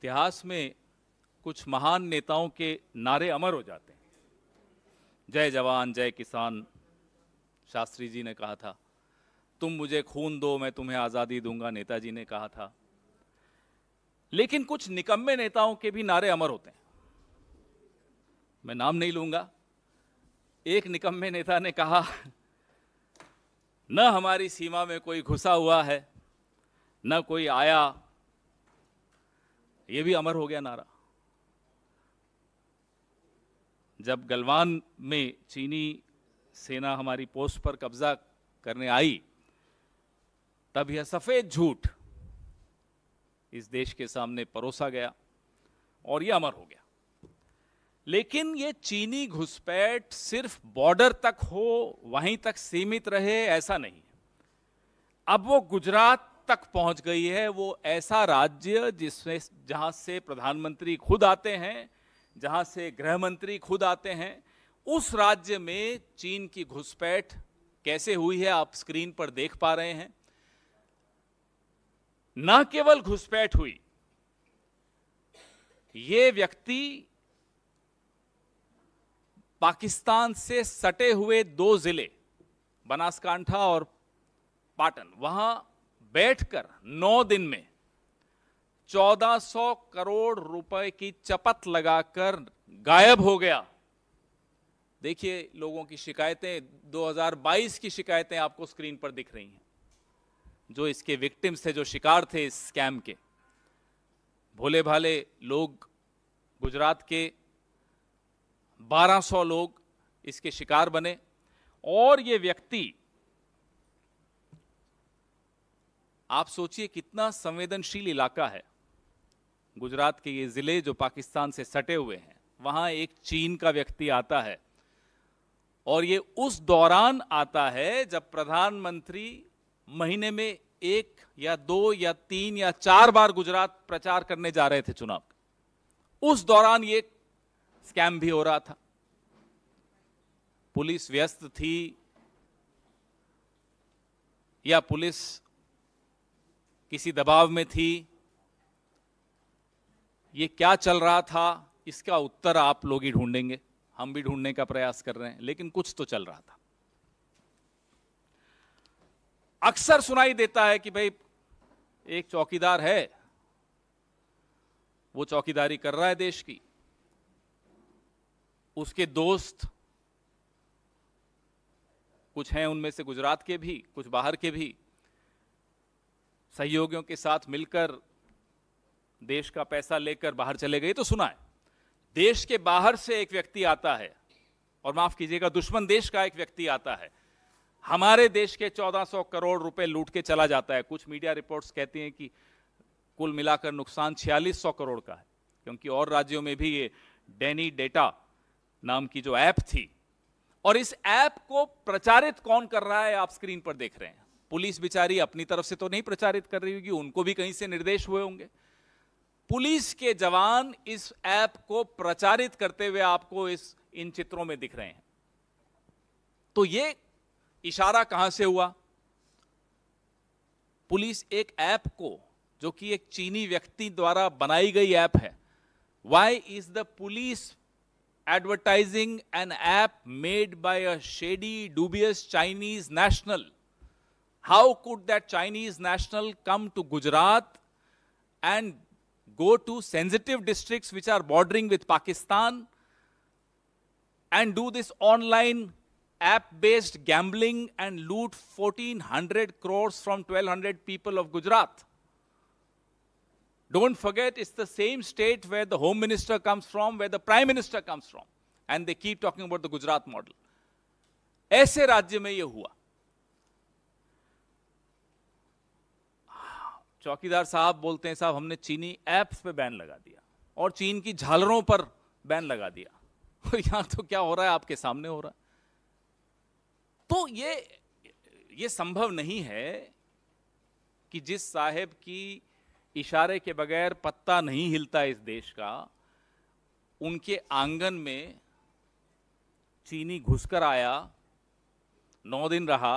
इतिहास में कुछ महान नेताओं के नारे अमर हो जाते हैं। जय जवान जय किसान, शास्त्री जी ने कहा था। तुम मुझे खून दो मैं तुम्हें आज़ादी दूंगा, नेताजी ने कहा था। लेकिन कुछ निकम्मे नेताओं के भी नारे अमर होते हैं। मैं नाम नहीं लूंगा। एक निकम्मे नेता ने कहा, न हमारी सीमा में कोई घुसा हुआ है, न कोई आया। यह भी अमर हो गया नारा। जब गलवान में चीनी सेना हमारी पोस्ट पर कब्जा करने आई, तब यह सफेद झूठ इस देश के सामने परोसा गया और यह अमर हो गया। लेकिन ये चीनी घुसपैठ सिर्फ बॉर्डर तक हो, वहीं तक सीमित रहे, ऐसा नहीं। अब वो गुजरात तक पहुंच गई है। वो ऐसा राज्य जिसमें जहां से प्रधानमंत्री खुद आते हैं, जहां से गृह मंत्री खुद आते हैं, उस राज्य में चीन की घुसपैठ कैसे हुई है आप स्क्रीन पर देख पा रहे हैं। न केवल घुसपैठ हुई, ये व्यक्ति पाकिस्तान से सटे हुए 2 जिले बनासकांठा और पाटन, वहां बैठकर 9 दिन में 1400 करोड़ रुपए की चपत लगाकर गायब हो गया। देखिए लोगों की शिकायतें, 2022 की शिकायतें आपको स्क्रीन पर दिख रही हैं। जो इसके विक्टिम्स थे, जो शिकार थे इस स्कैम के, भोले भाले लोग, गुजरात के 1200 लोग इसके शिकार बने। और ये व्यक्ति, आप सोचिए कितना संवेदनशील इलाका है। गुजरात के ये जिले जो पाकिस्तान से सटे हुए हैं, वहां एक चीन का व्यक्ति आता है और ये उस दौरान आता है जब प्रधानमंत्री महीने में 1 या 2 या 3 या 4 बार गुजरात प्रचार करने जा रहे थे चुनाव। उस दौरान ये स्कैम भी हो रहा था। पुलिस व्यस्त थी या पुलिस किसी दबाव में थी, ये क्या चल रहा था, इसका उत्तर आप लोग ही ढूंढेंगे। हम भी ढूंढने का प्रयास कर रहे हैं, लेकिन कुछ तो चल रहा था। अक्सर सुनाई देता है कि भाई एक चौकीदार है, वो चौकीदारी कर रहा है देश की, उसके दोस्त कुछ हैं, उनमें से गुजरात के भी, कुछ बाहर के भी, सहयोगियों के साथ मिलकर देश का पैसा लेकर बाहर चले गए। तो सुना है देश के बाहर से एक व्यक्ति आता है, और माफ कीजिएगा दुश्मन देश का एक व्यक्ति आता है, हमारे देश के 1400 करोड़ रुपए लूट के चला जाता है। कुछ मीडिया रिपोर्ट्स कहती हैं कि कुल मिलाकर नुकसान 4600 करोड़ का है, क्योंकि और राज्यों में भी ये डेनी डेटा नाम की जो ऐप थी। और इस ऐप को प्रचारित कौन कर रहा है आप स्क्रीन पर देख रहे हैं। पुलिस बेचारी अपनी तरफ से तो नहीं प्रचारित कर रही होगी, उनको भी कहीं से निर्देश हुए होंगे। पुलिस के जवान इस ऐप को प्रचारित करते हुए आपको इन चित्रों में दिख रहे हैं। तो ये इशारा कहां से हुआ? पुलिस एक ऐप को, जो कि एक चीनी व्यक्ति द्वारा बनाई गई ऐप है, why is the police advertising an app made by a shady, dubious Chinese national? How could that Chinese national come to Gujarat and go to sensitive districts which are bordering with Pakistan and do this online app-based gambling and loot 1400 crores from 1200 people of Gujarat? Don't forget, it's the same state where the Home Minister comes from, where the Prime Minister comes from. And they keep talking about the Gujarat model. ऐसे राज्य में ये हुआ। चौकीदार साहब बोलते हैं, साहब हमने चीनी ऐप्स पे बैन लगा दिया और चीन की झालरों पर बैन लगा दिया। और यहां तो क्या हो रहा है, आपके सामने हो रहा है। तो ये संभव नहीं है कि जिस साहेब की इशारे के बगैर पत्ता नहीं हिलता इस देश का, उनके आंगन में चीनी घुसकर आया, 9 दिन रहा,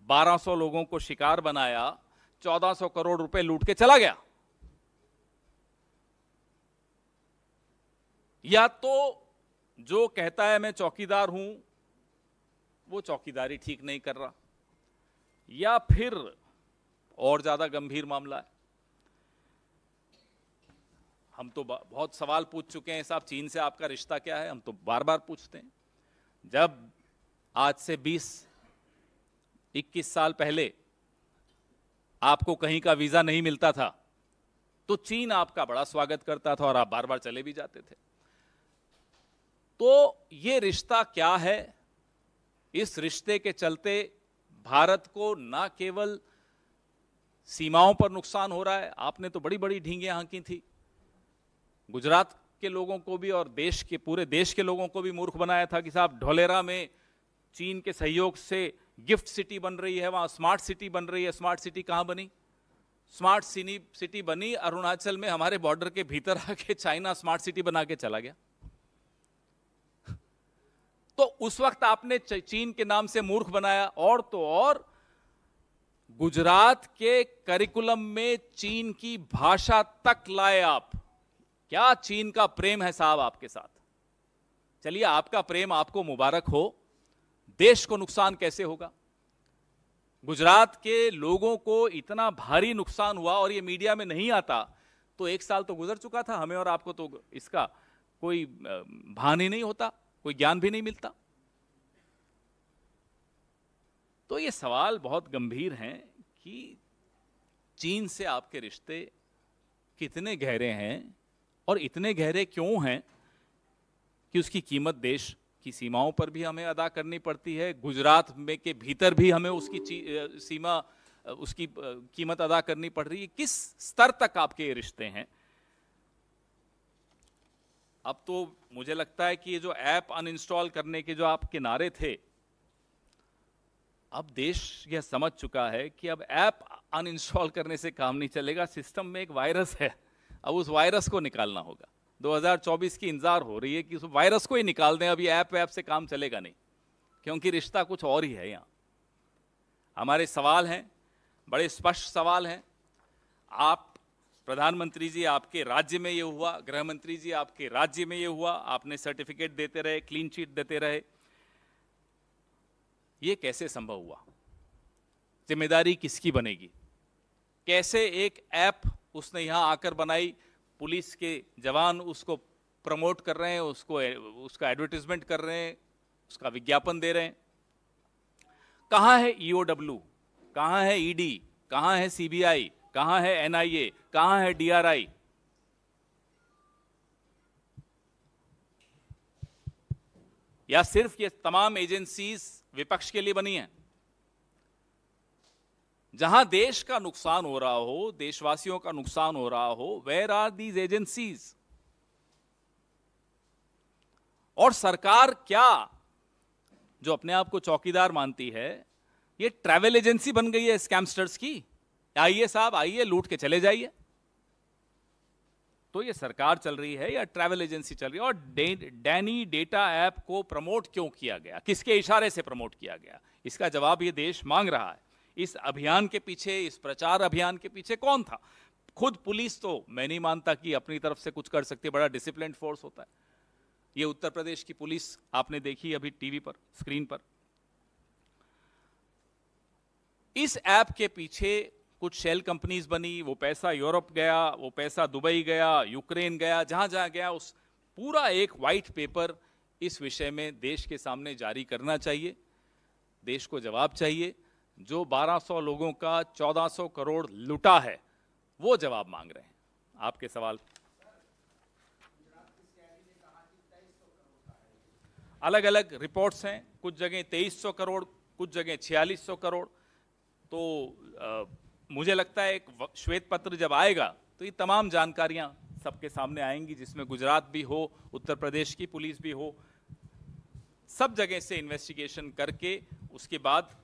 1200 लोगों को शिकार बनाया, 1400 करोड़ रुपए लूट के चला गया। या तो जो कहता है मैं चौकीदार हूं वो चौकीदारी ठीक नहीं कर रहा, या फिर और ज्यादा गंभीर मामला है। हम तो बहुत सवाल पूछ चुके हैं साहब, चीन से आपका रिश्ता क्या है, हम तो बार बार पूछते हैं। जब आज से 20-21 साल पहले आपको कहीं का वीजा नहीं मिलता था तो चीन आपका बड़ा स्वागत करता था और आप बार बार चले भी जाते थे। तो ये रिश्ता क्या है? इस रिश्ते के चलते भारत को ना केवल सीमाओं पर नुकसान हो रहा है, आपने तो बड़ी बड़ी ढींगे हाँकी थी, गुजरात के लोगों को भी और देश के पूरे देश के लोगों को भी मूर्ख बनाया था कि साहब ढोलेरा में चीन के सहयोग से गिफ्ट सिटी बन रही है, वहां स्मार्ट सिटी बन रही है। स्मार्ट सिटी कहां बनी? स्मार्ट सिटी बनी अरुणाचल में, हमारे बॉर्डर के भीतर आके चाइना स्मार्ट सिटी बना के चला गया। तो उस वक्त आपने चीन के नाम से मूर्ख बनाया, और तो और गुजरात के करिकुलम में चीन की भाषा तक लाए आप। क्या चीन का प्रेम है साहब आपके साथ? चलिए, आपका प्रेम आपको मुबारक हो, देश को नुकसान कैसे होगा? गुजरात के लोगों को इतना भारी नुकसान हुआ और ये मीडिया में नहीं आता तो 1 साल तो गुजर चुका था, हमें और आपको तो इसका कोई भान ही नहीं होता, कोई ज्ञान भी नहीं मिलता। तो ये सवाल बहुत गंभीर हैं कि चीन से आपके रिश्ते कितने गहरे हैं और इतने गहरे क्यों हैं कि उसकी कीमत देश की सीमाओं पर भी हमें अदा करनी पड़ती है, गुजरात में के भीतर भी हमें उसकी सीमा, उसकी कीमत अदा करनी पड़ रही है। किस स्तर तक आपके ये रिश्ते हैं? अब तो मुझे लगता है कि ये जो ऐप अनइंस्टॉल करने के जो आपके नारे थे, अब देश यह समझ चुका है कि अब ऐप अनइंस्टॉल करने से काम नहीं चलेगा, सिस्टम में एक वायरस है, अब उस वायरस को निकालना होगा। 2024 की इंतजार हो रही है कि उस वायरस को ही निकाल दें। अभी ऐप से काम चलेगा नहीं, क्योंकि रिश्ता कुछ और ही है। यहाँ हमारे सवाल हैं, बड़े स्पष्ट सवाल हैं। आप प्रधानमंत्री जी, आपके राज्य में ये हुआ, गृह मंत्री जी आपके राज्य में ये हुआ, आपने सर्टिफिकेट देते रहे, क्लीन चिट देते रहे, ये कैसे संभव हुआ? जिम्मेदारी किसकी बनेगी? कैसे एक ऐप उसने यहां आकर बनाई, पुलिस के जवान उसको प्रमोट कर रहे हैं, उसका एडवर्टाइजमेंट कर रहे हैं, उसका विज्ञापन दे रहे हैं। कहां है ईओडब्ल्यू, कहां है ईडी, कहां है सीबीआई, कहां है एनआईए, कहां है डीआरआई? या सिर्फ ये तमाम एजेंसीज विपक्ष के लिए बनी हैं? जहां देश का नुकसान हो रहा हो, देशवासियों का नुकसान हो रहा हो, वेयर आर दीज एजेंसीज? और सरकार क्या, जो अपने आप को चौकीदार मानती है, ये ट्रैवल एजेंसी बन गई है स्कैमस्टर्स की? आइए साहब, आइए, लूट के चले जाइए। तो ये सरकार चल रही है या ट्रैवल एजेंसी चल रही है? और डैनी डेटा ऐप को प्रमोट क्यों किया गया, किसके इशारे से प्रमोट किया गया? इसका जवाब ये देश मांग रहा है। इस अभियान के पीछे, इस प्रचार अभियान के पीछे कौन था? खुद पुलिस तो मैं नहीं मानता कि अपनी तरफ से कुछ कर सकती है, बड़ा डिसिप्लिन फोर्स होता है। ये उत्तर प्रदेश की पुलिस आपने देखी अभी टीवी पर, स्क्रीन पर। इस ऐप के पीछे कुछ शेल कंपनीज बनी, वो पैसा यूरोप गया, वो पैसा दुबई गया, यूक्रेन गया, जहां जहां गया, उस पूरा एक व्हाइट पेपर इस विषय में देश के सामने जारी करना चाहिए। देश को जवाब चाहिए। जो 1200 लोगों का 1400 करोड़ लुटा है, वो जवाब मांग रहे हैं। आपके सवाल। अलग अलग रिपोर्ट्स हैं, कुछ जगह 2300 करोड़, कुछ जगह 4600 करोड़। तो मुझे लगता है एक श्वेत पत्र जब आएगा तो ये तमाम जानकारियां सबके सामने आएंगी, जिसमें गुजरात भी हो, उत्तर प्रदेश की पुलिस भी हो, सब जगह से इन्वेस्टिगेशन करके उसके बाद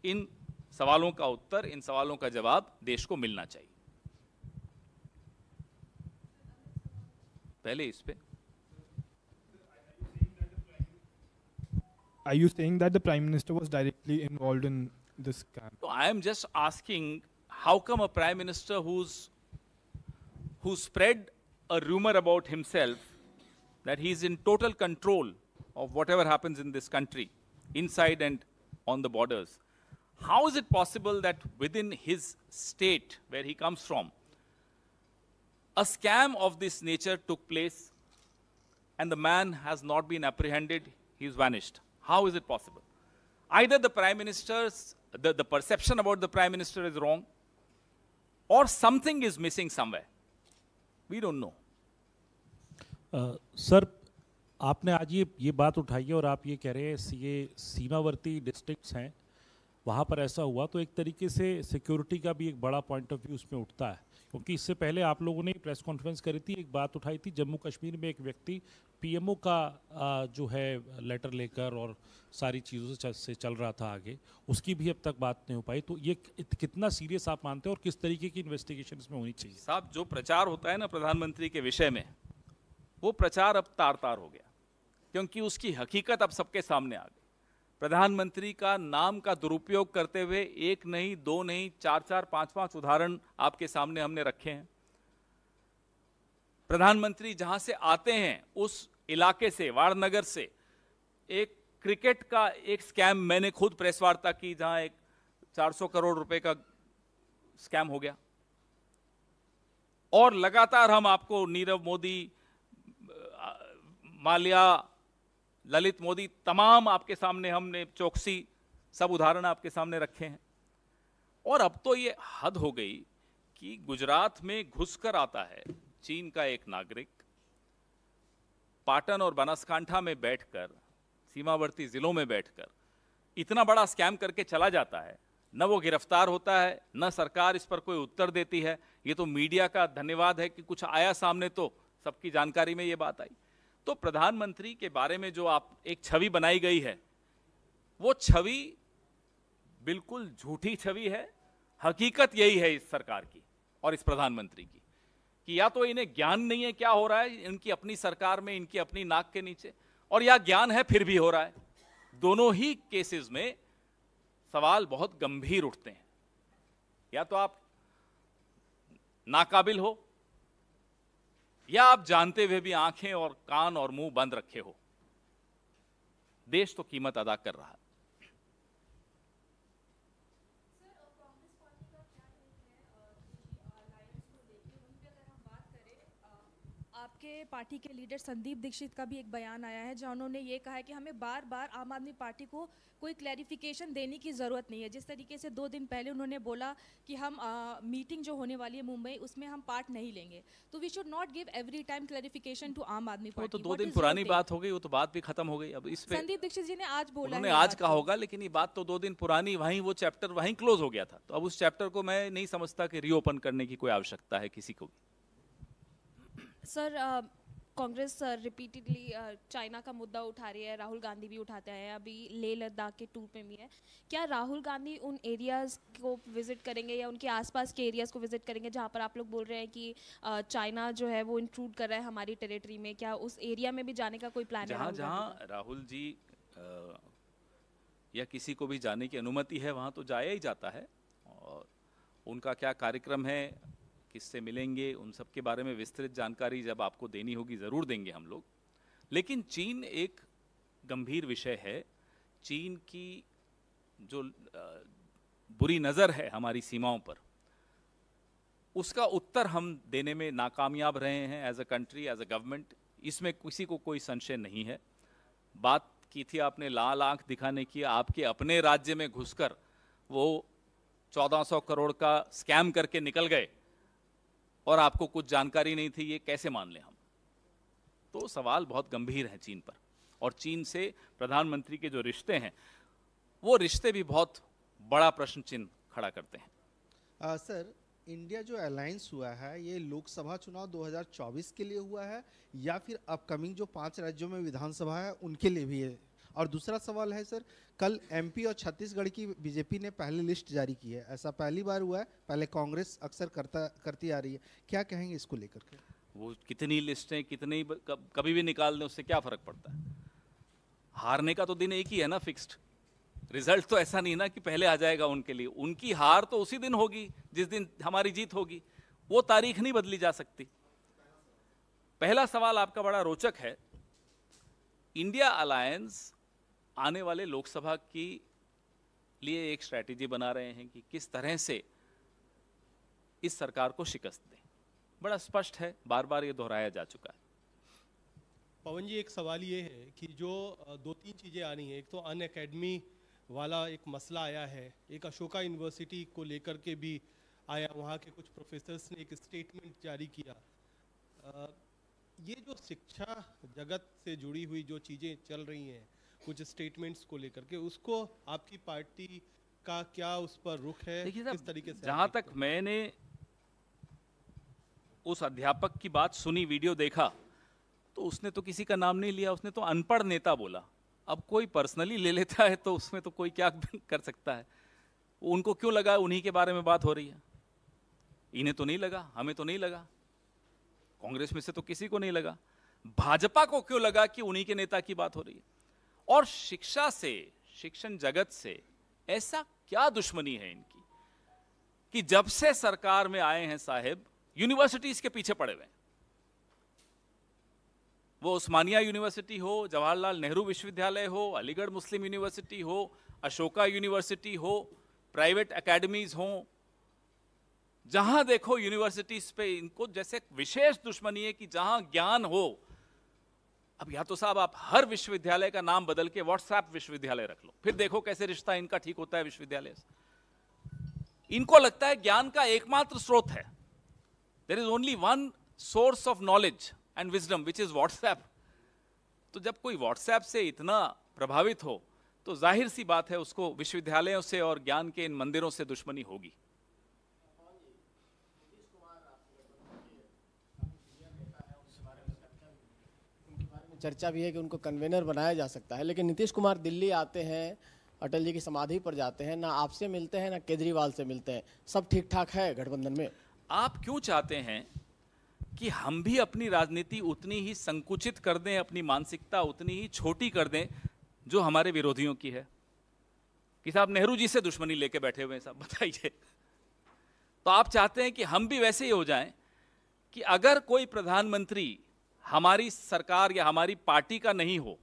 इन सवालों का उत्तर, इन सवालों का जवाब देश को मिलना चाहिए। पहले इस पे, Are you saying that the Prime Minister was directly involved in this scam? So I am just asking, how come a Prime Minister who spread a rumor about himself that he is in total control of whatever happens in this country, inside and on the borders. How is it possible that within his state, where he comes from, a scam of this nature took place and the man has not been apprehended, he is vanished? How is it possible? Either the Prime Minister's, the perception about the Prime Minister is wrong, or something is missing somewhere. We don't know. Sir, आपने आज ये बात उठाई है और आप ये कह रहे हैं ये सीमावर्ती डिस्ट्रिक्ट्स हैं, वहाँ पर ऐसा हुआ, तो एक तरीके से सिक्योरिटी का भी एक बड़ा पॉइंट ऑफ व्यू उसमें उठता है, क्योंकि इससे पहले आप लोगों ने प्रेस कॉन्फ्रेंस करी थी, एक बात उठाई थी, जम्मू कश्मीर में एक व्यक्ति पीएमओ का जो है लेटर लेकर और सारी चीज़ों से चल रहा था आगे, उसकी भी अब तक बात नहीं हो पाई। तो ये कितना सीरियस आप मानते हैं और किस तरीके की इन्वेस्टिगेशन इसमें होनी चाहिए? साहब, जो प्रचार होता है ना प्रधानमंत्री के विषय में, वो प्रचार अब तार तार हो गया, क्योंकि उसकी हकीकत अब सबके सामने आ गई। प्रधानमंत्री का नाम का दुरुपयोग करते हुए एक नहीं, दो नहीं, चार चार, पांच पांच उदाहरण आपके सामने हमने रखे हैं। प्रधानमंत्री जहां से आते हैं उस इलाके से, वारनगर से, एक क्रिकेट का एक स्कैम मैंने खुद प्रेस वार्ता की, जहां एक 400 करोड़ रुपए का स्कैम हो गया। और लगातार हम आपको नीरव मोदी, माल्या, ललित मोदी, तमाम आपके सामने हमने, चौकसी, सब उदाहरण आपके सामने रखे हैं। और अब तो ये हद हो गई कि गुजरात में घुसकर आता है चीन का एक नागरिक, पाटन और बनासकांठा में बैठकर, सीमावर्ती जिलों में बैठकर इतना बड़ा स्कैम करके चला जाता है। न वो गिरफ्तार होता है, न सरकार इस पर कोई उत्तर देती है। ये तो मीडिया का धन्यवाद है कि कुछ आया सामने, तो सबकी जानकारी में ये बात आई। तो प्रधानमंत्री के बारे में जो आप एक छवि बनाई गई है, वो छवि बिल्कुल झूठी छवि है। हकीकत यही है इस सरकार की और इस प्रधानमंत्री की, कि या तो इन्हें ज्ञान नहीं है क्या हो रहा है इनकी अपनी सरकार में, इनकी अपनी नाक के नीचे, और या ज्ञान है फिर भी हो रहा है। दोनों ही केसेस में सवाल बहुत गंभीर उठते हैं। या तो आप नाकाबिल हो, या आप जानते हुए भी आंखें और कान और मुंह बंद रखे हो। देश तो कीमत अदा कर रहा है। आपके पार्टी के लीडर संदीप दीक्षित का भी एक बयान आया है, जहां उन्होंने ये कहा है कि हमें बार बार आम आदमी पार्टी को कोई क्लैरिफिकेशन देने की ज़रूरत नहीं है। जिस तरीके से 2 दिन पहले उन्होंने बोला कि हम मीटिंग जो होने वाली है मुंबई, उसमें हम पार्ट नहीं लेंगे, तो we should not give every time clarification to Aam Aadmi party. वो तो 2 दिन पुरानी बात हो गई, वो तो बात भी खत्म हो गई। अब इस पे संदीप दीक्षित जी ने आज बोला, उन्होंने आज कहा होगा, लेकिन ये बात तो 2 दिन पुरानी, वहीं वो चैप्टर वहीं क्लोज हो गया था। तो अब उस चैप्टर को मैं नहीं समझता कि रीओपन करने की कोई आवश्यकता है किसी को भी। सर, कांग्रेस रिपीटेडली चाइना का मुद्दा उठा रही है, राहुल गांधी भी उठाते हैं, अभी लेह लद्दाख के टूर पे भी है। क्या राहुल गांधी उन एरियाज़ को विजिट करेंगे या उनके आसपास के एरियाज़ को विजिट करेंगे जहां पर आप लोग बोल रहे हैं कि चाइना जो है वो इंट्रूड कर रहा है हमारी टेरिटरी में? क्या उस एरिया में भी जाने का कोई प्लान है? जहां राहुल जी या किसी को भी जाने की अनुमति है, वहां तो जाया ही जाता है। और उनका क्या कार्यक्रम है, किससे मिलेंगे, उन सब के बारे में विस्तृत जानकारी जब आपको देनी होगी ज़रूर देंगे हम लोग। लेकिन चीन एक गंभीर विषय है। चीन की जो बुरी नज़र है हमारी सीमाओं पर, उसका उत्तर हम देने में नाकामयाब रहे हैं as a country, as a government. इसमें किसी को कोई संशय नहीं है। बात की थी आपने लाल आंख दिखाने की, आपके अपने राज्य में घुसकर वो 1400 करोड़ का स्कैम करके निकल गए और आपको कुछ जानकारी नहीं थी, ये कैसे मान लें हम? तो सवाल बहुत गंभीर है चीन पर, और चीन से प्रधानमंत्री के जो रिश्ते हैं, वो रिश्ते भी बहुत बड़ा प्रश्न चिन्ह खड़ा करते हैं। सर, इंडिया जो अलायंस हुआ है, ये लोकसभा चुनाव 2024 के लिए हुआ है या फिर अपकमिंग जो 5 राज्यों में विधानसभा है उनके लिए भी है? और दूसरा सवाल है सर, कल एमपी और छत्तीसगढ़ की बीजेपी ने पहली लिस्ट जारी की है, ऐसा पहली बार हुआ है? पहले कांग्रेस अक्सर करती आ रही है, क्या कहेंगे इसको लेकर के? वो कितनी लिस्टें कितनी कभी भी निकाल दें, उससे क्या फर्क पड़ता है? हारने का तो दिन एक ही है ना, फिक्स्ड। रिजल्ट तो ऐसा नहीं ना कि पहले आ जाएगा उनके लिए। उनकी हार तो उसी दिन होगी जिस दिन हमारी जीत होगी, वो तारीख नहीं बदली जा सकती। पहला सवाल आपका बड़ा रोचक है इंडिया अलायंस आने वाले लोकसभा की लिए एक स्ट्रैटेजी बना रहे हैं कि किस तरह से इस सरकार को शिकस्त दें। बड़ा स्पष्ट है, बार बार ये दोहराया जा चुका है। पवन जी, एक सवाल ये है कि जो दो तीन चीज़ें आ रही हैं, एक तो अन अकेडमी वाला एक मसला आया है, एक अशोका यूनिवर्सिटी को लेकर के भी आया, वहाँ के कुछ प्रोफेसर्स ने एक स्टेटमेंट जारी किया। ये जो शिक्षा जगत से जुड़ी हुई जो चीज़ें चल रही हैं, कुछ स्टेटमेंट्स को लेकर के, उसको आपकी पार्टी का क्या उस पर रुख है, किस तरीके से? जहाँ तक मैंने उस अध्यापक की बात सुनी, वीडियो देखा, तो उसने तो किसी का नाम नहीं लिया, उसने तो अनपढ़ नेता बोला। अब कोई पर्सनली ले लेता है तो उसमें तो कोई क्या कर सकता है। उनको क्यों लगा उन्हीं के बारे में बात हो रही है? इन्हें तो नहीं लगा, हमें तो नहीं लगा, कांग्रेस में से तो किसी को नहीं लगा। भाजपा को क्यों लगा कि उन्हीं के नेता की बात हो रही है? और शिक्षा से, शिक्षण जगत से ऐसा क्या दुश्मनी है इनकी कि जब से सरकार में आए हैं साहेब, यूनिवर्सिटीज के पीछे पड़े हुए हैं। वो उस्मानिया यूनिवर्सिटी हो, जवाहरलाल नेहरू विश्वविद्यालय हो, अलीगढ़ मुस्लिम यूनिवर्सिटी हो, अशोका यूनिवर्सिटी हो, प्राइवेट एकेडमीज हो, जहां देखो यूनिवर्सिटीज पे इनको जैसे विशेष दुश्मनी है कि जहां ज्ञान हो। अब या तो साहब आप हर विश्वविद्यालय का नाम बदल के व्हाट्सएप विश्वविद्यालय रख लो, फिर देखो कैसे रिश्ता इनका ठीक होता है विश्वविद्यालय से। इनको लगता है ज्ञान का एकमात्र स्रोत है, there is only one source of knowledge and wisdom which is WhatsApp. तो जब कोई व्हाट्सएप से इतना प्रभावित हो तो जाहिर सी बात है उसको विश्वविद्यालयों से और ज्ञान के इन मंदिरों से दुश्मनी होगी। चर्चा भी है कि उनको कन्वेनर बनाया जा सकता है, लेकिन नीतीश कुमार दिल्ली आते हैं, अटल जी की समाधि पर जाते हैं, ना आपसे मिलते हैं ना केजरीवाल से मिलते हैं। सब ठीक ठाक है गठबंधन में? आप क्यों चाहते हैं कि हम भी अपनी राजनीति उतनी ही संकुचित कर दें, अपनी मानसिकता उतनी ही छोटी कर दें जो हमारे विरोधियों की है? कि साहब नेहरू जी से दुश्मनी लेके बैठे हुए हैं साहब, बताइए। तो आप चाहते हैं कि हम भी वैसे ही हो जाएं कि अगर कोई प्रधानमंत्री हमारी सरकार या हमारी पार्टी का नहीं हो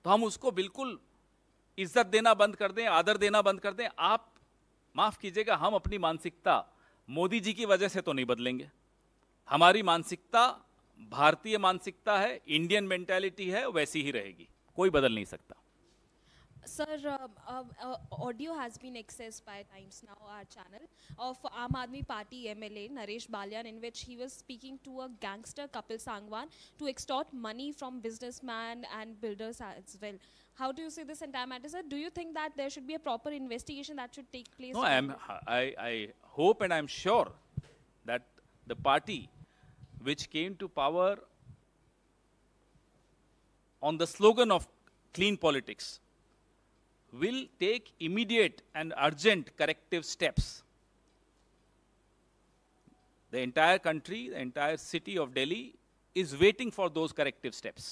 तो हम उसको बिल्कुल इज्जत देना बंद कर दें, आदर देना बंद कर दें? आप माफ कीजिएगा, हम अपनी मानसिकता मोदी जी की वजह से तो नहीं बदलेंगे। हमारी मानसिकता भारतीय मानसिकता है, इंडियन मेंटालिटी है, वैसी ही रहेगी, कोई बदल नहीं सकता। Sir, audio has been accessed by Times Now, our channel, of Aam Aadmi Party MLA Naresh Balyan, in which he was speaking to a gangster Kapil Sangwan to extort money from businessmen and builders as well. How do you see this entire matter, sir? Do you think that there should be a proper investigation that should take place? No, I hope and I'm sure that the party which came to power on the slogan of clean politics will take immediate and urgent corrective steps. The entire country, the entire city of Delhi is waiting for those corrective steps.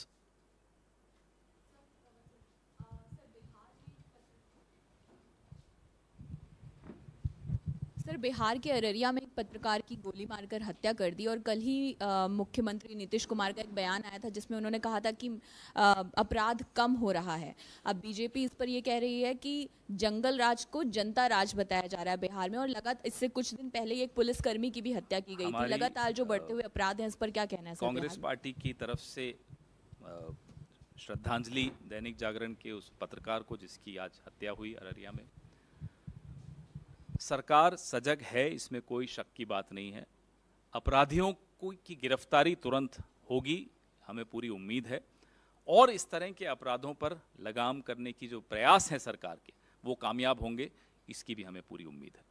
Sir, Bihar के अररिया में एक पत्रकार की गोली मारकर हत्या कर दी, और कल ही मुख्यमंत्री नीतीश कुमार का एक बयान आया था जिसमें उन्होंने कहा था कि अपराध कम हो रहा है। अब बीजेपी इस पर ये कह रही है कि जंगल राज को जनता राज बताया जा रहा है बिहार में, और लगातार इससे कुछ दिन पहले ही एक पुलिसकर्मी की भी हत्या की गई थी। लगातार जो बढ़ते हुए अपराध हैं, इस पर क्या कहना है सर? कांग्रेस पार्टी की तरफ से श्रद्धांजलि दैनिक जागरण के उस पत्रकार को जिसकी आज हत्या हुई अररिया में। सरकार सजग है, इसमें कोई शक की बात नहीं है। अपराधियों की गिरफ्तारी तुरंत होगी, हमें पूरी उम्मीद है, और इस तरह के अपराधों पर लगाम करने की जो प्रयास है सरकार के, वो कामयाब होंगे, इसकी भी हमें पूरी उम्मीद है।